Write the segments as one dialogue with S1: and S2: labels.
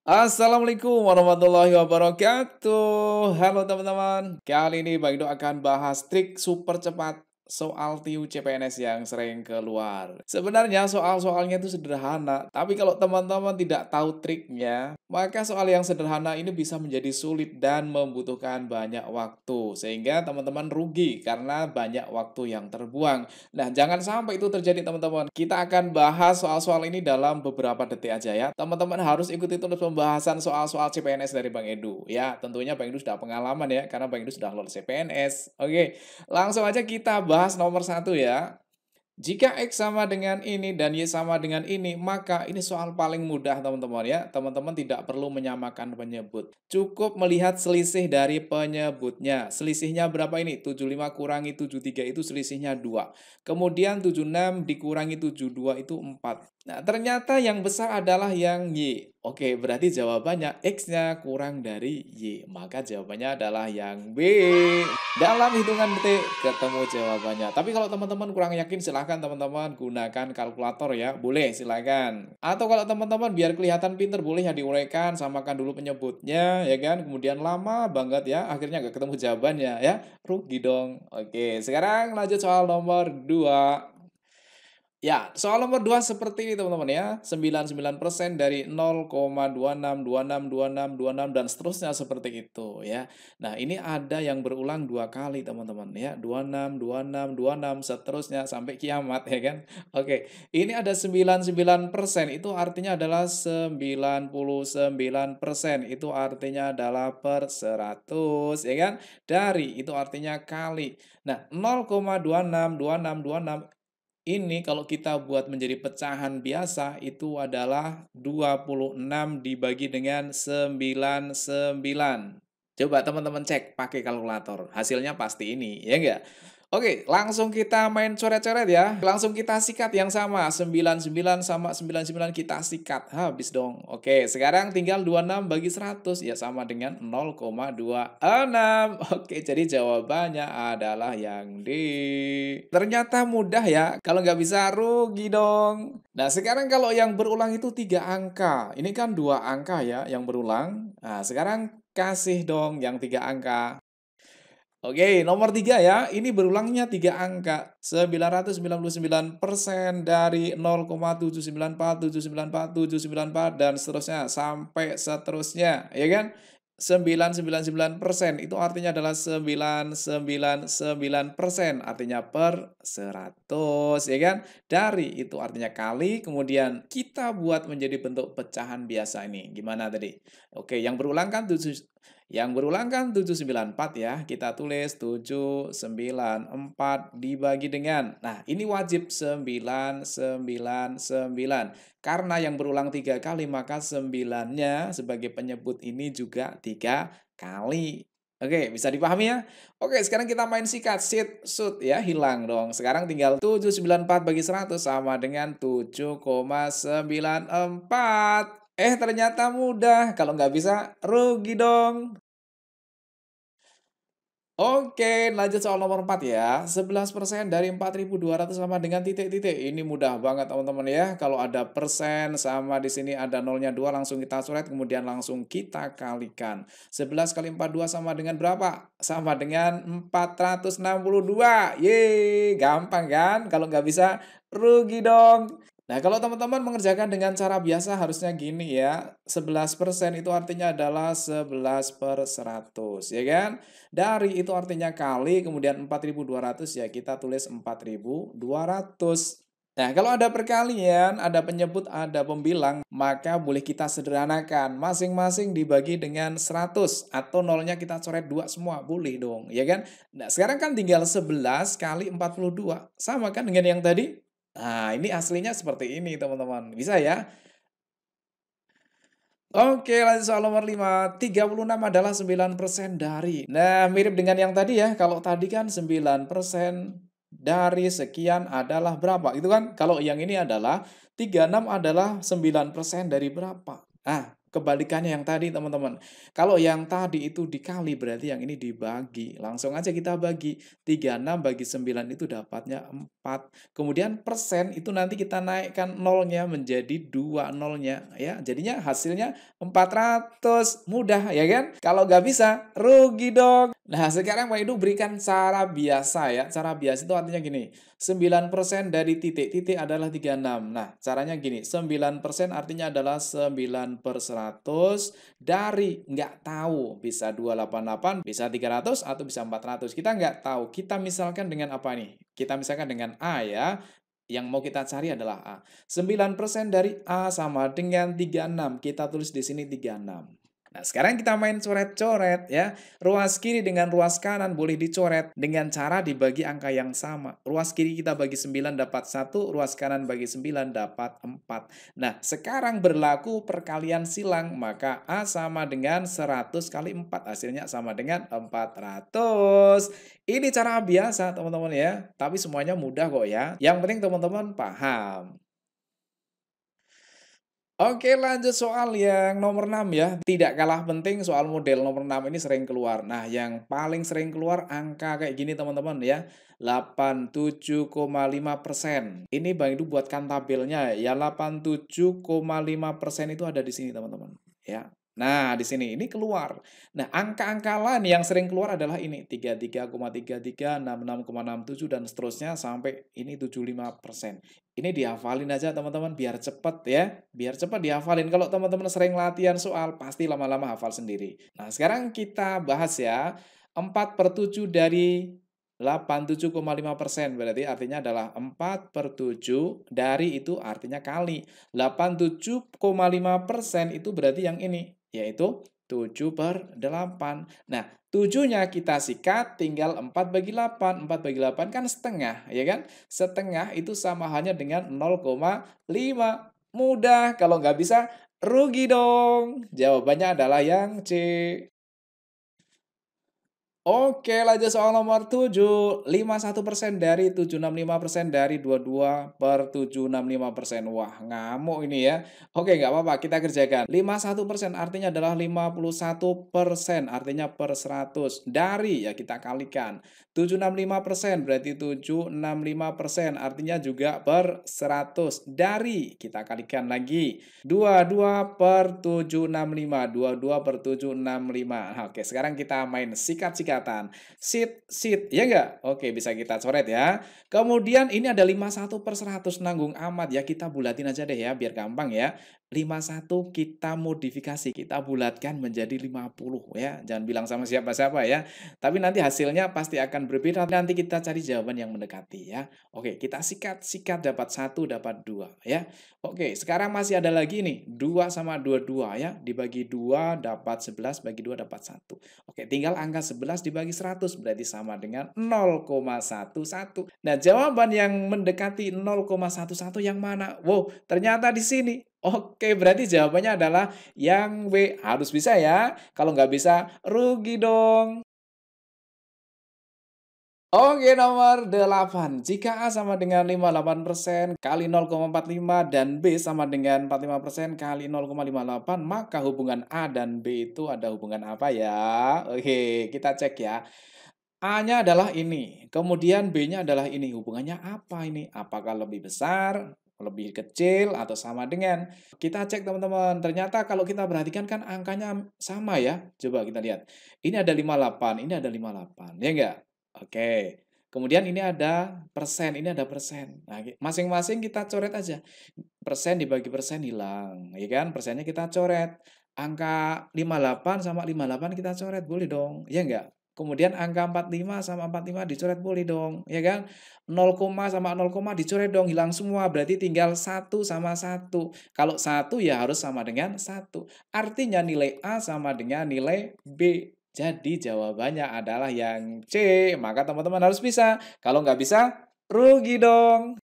S1: Assalamualaikum warahmatullahi wabarakatuh. Halo teman-teman. Kali ini Bang Indo akan bahas trik super cepat soal TIU CPNS yang sering keluar. Sebenarnya soal-soalnya itu sederhana, tapi kalau teman-teman tidak tahu triknya, maka soal yang sederhana ini bisa menjadi sulit dan membutuhkan banyak waktu, sehingga teman-teman rugi karena banyak waktu yang terbuang. Nah, jangan sampai itu terjadi teman-teman. Kita akan bahas soal-soal ini dalam beberapa detik aja ya. Teman-teman harus ikuti terus pembahasan soal-soal CPNS dari Bang Edu. Ya, tentunya Bang Edu sudah pengalaman ya, karena Bang Edu sudah lulus CPNS. Oke, langsung aja kita bahas nomor satu ya. Jika X sama dengan ini dan Y sama dengan ini, maka ini soal paling mudah teman-teman ya. Teman-teman tidak perlu menyamakan penyebut. Cukup melihat selisih dari penyebutnya. Selisihnya berapa ini? 75 kurangi 73 itu selisihnya 2. Kemudian 76 dikurangi 72 itu 4. Nah, ternyata yang besar adalah yang Y. Oke, berarti jawabannya X-nya kurang dari Y. Maka jawabannya adalah yang B. Dalam hitungan detik ketemu jawabannya. Tapi kalau teman-teman kurang yakin silahkan teman-teman gunakan kalkulator ya. Boleh silahkan. Atau kalau teman-teman biar kelihatan pinter boleh ya diuraikan. Samakan dulu penyebutnya ya kan. Kemudian lama banget ya. Akhirnya nggak ketemu jawabannya ya. Rugi dong. Oke sekarang lanjut soal nomor 2. Ya, soal nomor 2 seperti ini teman-teman ya. 99% dari 0,26262626 dan seterusnya seperti itu ya. Nah, ini ada yang berulang 2 kali teman-teman ya. 26 26 26 seterusnya sampai kiamat ya kan. Oke, ini ada 99% itu artinya adalah 99%. Itu artinya adalah per 100 ya kan. Dari itu artinya kali. Nah, 0,262626 ini kalau kita buat menjadi pecahan biasa itu adalah 26 dibagi dengan 99. Coba teman-teman cek pakai kalkulator, hasilnya pasti ini, ya enggak? Oke, langsung kita main coret-coret ya. Langsung kita sikat yang sama, 99 sama 99 kita sikat, habis dong. Oke, sekarang tinggal 26 bagi 100, ya sama dengan 0,26. Oke, jadi jawabannya adalah yang D. Ternyata mudah ya, kalau nggak bisa rugi dong. Nah, sekarang kalau yang berulang itu 3 angka. Ini kan 2 angka ya yang berulang. Nah, sekarang kasih dong yang 3 angka. Oke, nomor 3 ya, ini berulangnya 3 angka. 999% dari 0,794, 794, 794, dan seterusnya, sampai seterusnya, ya kan? 999% itu artinya adalah 999%, artinya per 100, ya kan? Dari itu artinya kali, kemudian kita buat menjadi bentuk pecahan biasa ini. Gimana tadi? Oke, yang berulang kan 794 ya, kita tulis 794 dibagi dengan, nah ini wajib 999. Karena yang berulang 3 kali, maka 9-nya sebagai penyebut ini juga 3 kali. Oke, bisa dipahami ya? Oke, sekarang kita main sikat, sit, shoot ya, hilang dong. Sekarang tinggal 794 bagi 100 sama dengan 7,94. Ternyata mudah, kalau nggak bisa rugi dong. Oke, lanjut soal nomor 4 ya. 11% dari 4.200 sama dengan titik-titik. Ini mudah banget teman-teman ya. Kalau ada persen sama di sini ada nolnya 2 langsung kita coret kemudian langsung kita kalikan. 11 kali 42 sama dengan berapa? Sama dengan 462. Yeay, gampang kan? Kalau nggak bisa rugi dong. Nah, kalau teman-teman mengerjakan dengan cara biasa harusnya gini ya. 11% itu artinya adalah 11/100, ya kan? Dari itu artinya kali, kemudian 4.200 ya kita tulis 4.200. Nah, kalau ada perkalian, ada penyebut, ada pembilang, maka boleh kita sederhanakan. Masing-masing dibagi dengan 100 atau nolnya kita coret 2 semua, boleh dong, ya kan? Nah, sekarang kan tinggal 11 kali 42. Sama kan dengan yang tadi? Nah, ini aslinya seperti ini teman-teman. Bisa ya? Oke, lanjut soal nomor 5. 36 adalah 9% dari. Nah, mirip dengan yang tadi ya. Kalau tadi kan 9% dari sekian adalah berapa? Itu kan kalau yang ini adalah 36 adalah 9% dari berapa? Ah, Kebalikannya yang tadi teman-teman. Kalau yang tadi itu dikali berarti yang ini dibagi. Langsung aja kita bagi. 36 bagi 9 itu dapatnya 4. Kemudian persen itu nanti kita naikkan nolnya menjadi 2 nolnya. Ya, jadinya hasilnya 400. Mudah ya kan? Kalau nggak bisa, rugi dong. Nah, sekarang Pak Edu berikan cara biasa ya. Cara biasa itu artinya gini. 9% dari titik-titik adalah 36. Nah, caranya gini. 9% artinya adalah 9 per 100 dari nggak tahu. Bisa 288, bisa 300, atau bisa 400. Kita nggak tahu. Kita misalkan dengan apa nih? Kita misalkan dengan A ya. Yang mau kita cari adalah A. 9% dari A sama dengan 36. Kita tulis di sini 36. Nah, sekarang kita main coret-coret ya. Ruas kiri dengan ruas kanan boleh dicoret dengan cara dibagi angka yang sama. Ruas kiri kita bagi 9 dapat 1, ruas kanan bagi 9 dapat 4. Nah, sekarang berlaku perkalian silang, maka A sama dengan 100 kali 4, hasilnya sama dengan 400. Ini cara biasa teman-teman ya, tapi semuanya mudah kok ya. Yang penting teman-teman paham. Oke, lanjut soal yang nomor 6 ya. Tidak kalah penting soal model nomor 6 ini sering keluar. Nah, yang paling sering keluar angka kayak gini teman-teman ya. 87,5%. Ini Bang Edu buatkan tabelnya ya. 87,5% itu ada di sini teman-teman. Ya. Nah, di sini ini keluar. Nah, angka-angka lain yang sering keluar adalah ini 33,33, 66,67 dan seterusnya sampai ini 75%. Ini dihafalin aja teman-teman biar cepet ya. Biar cepet dihafalin. Kalau teman-teman sering latihan soal, pasti lama-lama hafal sendiri. Nah, sekarang kita bahas ya. 4/7 dari 87,5% berarti artinya adalah 4/7 dari itu artinya kali. 87,5% itu berarti yang ini, yaitu 7/8. Nah, 7-nya kita sikat tinggal 4 bagi 8. 4 bagi 8 kan setengah, ya kan? Setengah itu sama halnya dengan 0,5. Mudah, kalau nggak bisa rugi dong. Jawabannya adalah yang C. Oke, lanjut soal nomor 7. 51% dari 765% dari 22/765%. Wah, ngamuk ini ya. Oke, nggak apa-apa, kita kerjakan. 51% artinya adalah 51%, artinya per 100. Dari, ya kita kalikan. 765% berarti 765%, artinya juga per 100. Dari, kita kalikan lagi. 22/765. 22/765. Nah, oke, sekarang kita main sikat-sikatan. Sit, ya enggak? Oke, bisa kita coret ya. Kemudian ini ada 51/100, nanggung amat ya. Kita bulatin aja deh ya, biar gampang ya. 51 kita modifikasi, kita bulatkan menjadi 50 ya. Jangan bilang sama siapa-siapa ya. Tapi nanti hasilnya pasti akan berbeda. Nanti kita cari jawaban yang mendekati ya. Oke, kita sikat dapat 1, dapat 2 ya. Oke, sekarang masih ada lagi nih, 2 sama 22 ya. Dibagi 2 dapat 11, bagi 2 dapat 1. Oke, tinggal angka 11 dibagi 100, berarti sama dengan 0,11. Nah, jawaban yang mendekati 0,11 yang mana? Wow, ternyata di sini. Oke, berarti jawabannya adalah yang B. Harus bisa ya. Kalau nggak bisa, rugi dong. Oke, nomor 8. Jika A sama dengan 58% kali 0,45 dan B sama dengan 45% kali 0,58, maka hubungan A dan B itu ada hubungan apa ya? Oke, kita cek ya. A-nya adalah ini, kemudian B-nya adalah ini. Hubungannya apa ini? Apakah lebih besar, lebih kecil, atau sama dengan? Kita cek teman-teman. Ternyata kalau kita perhatikan kan angkanya sama ya. Coba kita lihat. Ini ada 58, ini ada 58. Ya enggak? Oke. Kemudian ini ada persen, ini ada persen. Nah, masing-masing kita coret aja. Persen dibagi persen hilang, ya kan? Persennya kita coret. Angka 58 sama 58 kita coret, boleh dong, ya enggak? Kemudian angka 45 sama 45 dicoret, boleh dong, ya kan? 0, sama 0, dicoret dong, hilang semua. Berarti tinggal 1 sama 1. Kalau 1 ya harus sama dengan 1. Artinya nilai A sama dengan nilai B. Jadi jawabannya adalah yang C. Maka teman-teman harus bisa. Kalau nggak bisa, rugi dong.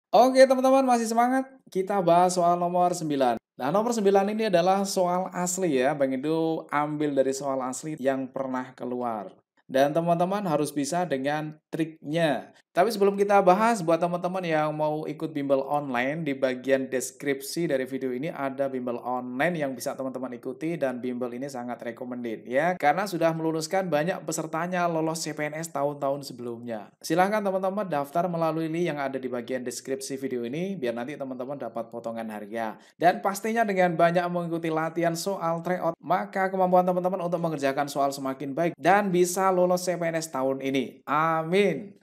S1: Oke teman-teman, masih semangat? Kita bahas soal nomor 9. Nah, nomor 9 ini adalah soal asli ya. Bang Edu ambil dari soal asli yang pernah keluar. Dan teman-teman harus bisa dengan triknya. Tapi sebelum kita bahas, buat teman-teman yang mau ikut bimbel online, di bagian deskripsi dari video ini ada bimbel online yang bisa teman-teman ikuti dan bimbel ini sangat recommended ya. Karena sudah meluluskan banyak pesertanya lolos CPNS tahun-tahun sebelumnya. Silahkan teman-teman daftar melalui link yang ada di bagian deskripsi video ini biar nanti teman-teman dapat potongan harga. Dan pastinya dengan banyak mengikuti latihan soal tryout, maka kemampuan teman-teman untuk mengerjakan soal semakin baik dan bisa lolos CPNS tahun ini. Amin.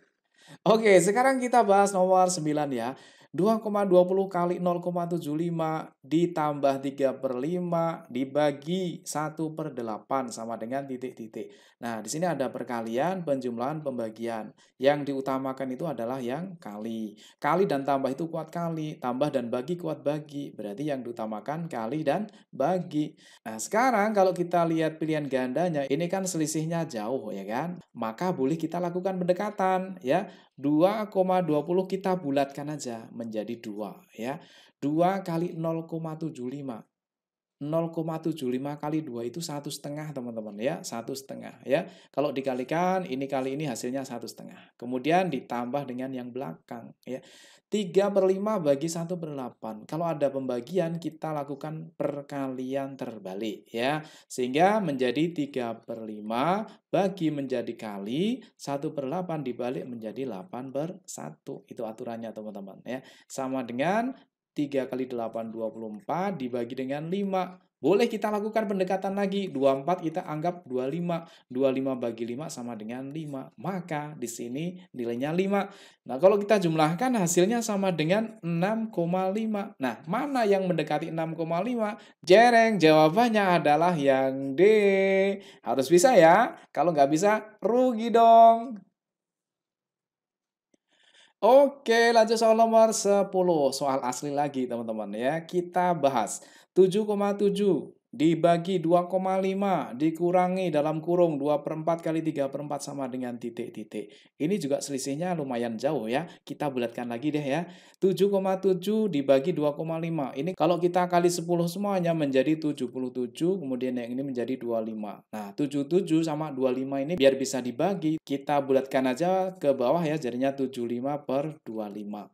S1: Oke, sekarang kita bahas nomor 9 ya. 2,20 kali 0,75 ditambah 3/5 dibagi 1/8 sama dengan titik-titik. Nah, di sini ada perkalian, penjumlahan, pembagian. Yang diutamakan itu adalah yang kali. Kali dan tambah itu kuat kali, tambah dan bagi kuat bagi. Berarti yang diutamakan kali dan bagi. Nah, sekarang kalau kita lihat pilihan gandanya, ini kan selisihnya jauh ya kan? Maka boleh kita lakukan pendekatan ya. 2,20 kita bulatkan aja menjadi 2 ya. 2 kali 0,75. 0,75 kali 2 itu 1,5 teman-teman ya, 1,5 ya. Kalau dikalikan ini kali ini hasilnya 1,5. Kemudian ditambah dengan yang belakang ya. 3/5 bagi 1/8. Kalau ada pembagian kita lakukan perkalian terbalik ya. Sehingga menjadi 3/5 bagi menjadi kali 1/8 dibalik menjadi 8/1. Itu aturannya teman-teman ya. Sama dengan 3 kali 8, 24 dibagi dengan 5. Boleh kita lakukan pendekatan lagi. 24 kita anggap 25. 25 bagi 5 sama dengan 5. Maka di sini nilainya 5. Nah, kalau kita jumlahkan hasilnya sama dengan 6,5. Nah, mana yang mendekati 6,5? Jereng, jawabannya adalah yang D. Harus bisa ya. Kalau nggak bisa, rugi dong. Oke, lanjut soal nomor 10. Soal asli lagi, teman-teman ya. Kita bahas 7,7 dibagi 2,5 dikurangi dalam kurung 2/4 kali 3/4 sama dengan titik-titik. Ini juga selisihnya lumayan jauh ya. Kita bulatkan lagi deh ya. 7,7 dibagi 2,5. Ini kalau kita kali 10 semuanya menjadi 77, kemudian yang ini menjadi 25. Nah, 77 sama 25 ini biar bisa dibagi, kita bulatkan aja ke bawah ya, jadinya 75/25.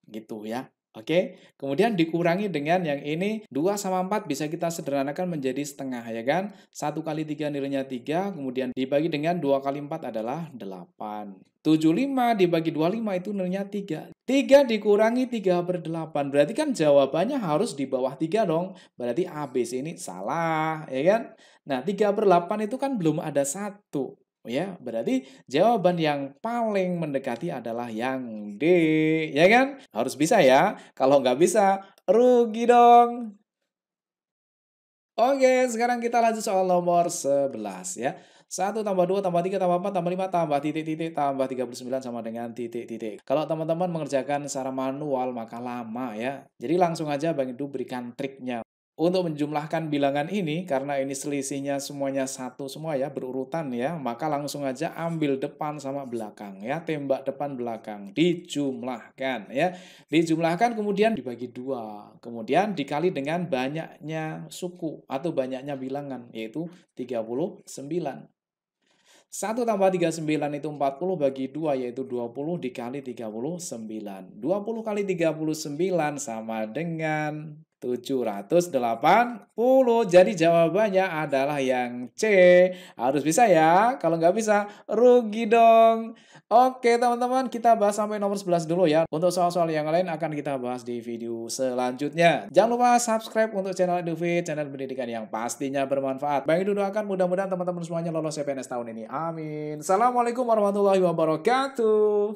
S1: Gitu ya. Oke, kemudian dikurangi dengan yang ini 2 sama 4 bisa kita sederhanakan menjadi setengah ya kan. 1 kali 3 nilainya 3, kemudian dibagi dengan 2 kali 4 adalah 8. 75 dibagi 25 itu nilainya 3. 3 dikurangi 3/8. Berarti kan jawabannya harus di bawah 3 dong. Berarti ABC ini salah ya kan. Nah, 3/8 itu kan belum ada 1. Ya, berarti jawaban yang paling mendekati adalah yang D, ya kan? Harus bisa ya. Kalau nggak bisa, rugi dong. Oke, sekarang kita lanjut soal nomor 11 ya. 1 tambah 2 tambah 3 tambah 4 tambah 5 tambah titik-titik tambah 39 sama dengan titik-titik. Kalau teman-teman mengerjakan secara manual maka lama ya. Jadi langsung aja Bang Edu berikan triknya. Untuk menjumlahkan bilangan ini, karena ini selisihnya semuanya satu semua ya, berurutan ya, maka langsung aja ambil depan sama belakang ya, tembak depan belakang, dijumlahkan ya. Dijumlahkan kemudian dibagi dua, kemudian dikali dengan banyaknya suku atau banyaknya bilangan, yaitu 39. 1 tambah 39 itu 40 bagi 2 yaitu 20 dikali 39. 20 kali 39 sama dengan 780. Jadi jawabannya adalah yang C. Harus bisa ya. Kalau nggak bisa, rugi dong. Oke teman-teman, kita bahas sampai nomor 11 dulu ya. Untuk soal-soal yang lain akan kita bahas di video selanjutnya. Jangan lupa subscribe untuk channel EduFit, channel pendidikan yang pastinya bermanfaat. Bang Edu doakan mudah-mudahan teman-teman semuanya lolos CPNS tahun ini. Amin. Assalamualaikum warahmatullahi wabarakatuh.